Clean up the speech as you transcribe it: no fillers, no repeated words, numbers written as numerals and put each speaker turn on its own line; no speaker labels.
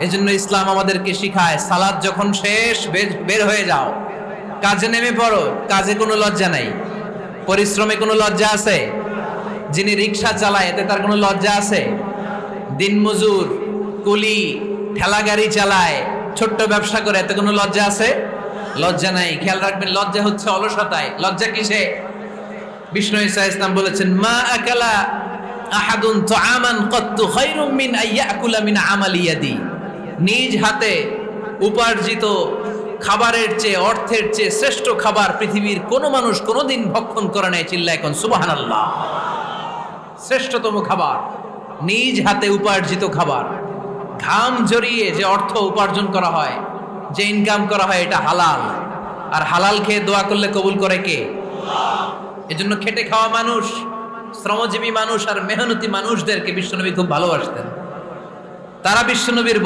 এজন্য ইসলাম আমাদেরকে শিখায় সালাত যখন শেষ বের হয়ে যাও, কাজে নেমে পড়ো। কাজে কোনো লজ্জা নাই, পরিশ্রমে কোনো লজ্জা আছে? যিনি রিক্সা চালায় এতে তার কোনো লজ্জা আছে? দিনমজুর, কুলি, ঠেলা গাড়ি চালায়, ছোট্ট ব্যবসা করে, এতে কোনো লজ্জা আছে? লজ্জা নাই। খেয়াল রাখবেন, লজ্জা হচ্ছে অলসতায়। লজ্জা কিসে? বিষ্ণু ঈসা ইসলাম বলেছেন, মা আকালা আহাদুন তুআমান ক্বাত্তু খায়রুম মিন আইয়াকুলা মিন আমালি ইয়াদি। নিজ হাতে উপার্জিত খাবারের চেয়ে, অর্থের চেয়ে শ্রেষ্ঠ খাবার পৃথিবীর কোনো মানুষ কোনোদিন ভক্ষণ করে নাই। চিল্লায় এখন সুবহানাল্লাহ। শ্রেষ্ঠতম খাবার নিজ হাতে উপার্জিত খাবার। ঘাম জড়িয়ে যে অর্থ উপার্জন করা হয়, যে ইনকাম করা হয়, এটা হালাল। আর হালাল খেয়ে দোয়া করলে কবুল করে কে? এজন্য খেটে খাওয়া মানুষ, শ্রমজীবী মানুষ আর মেহনতি মানুষদেরকে বিশ্বনবী খুব ভালোবাসতেন। তারা বিশ্বনবীর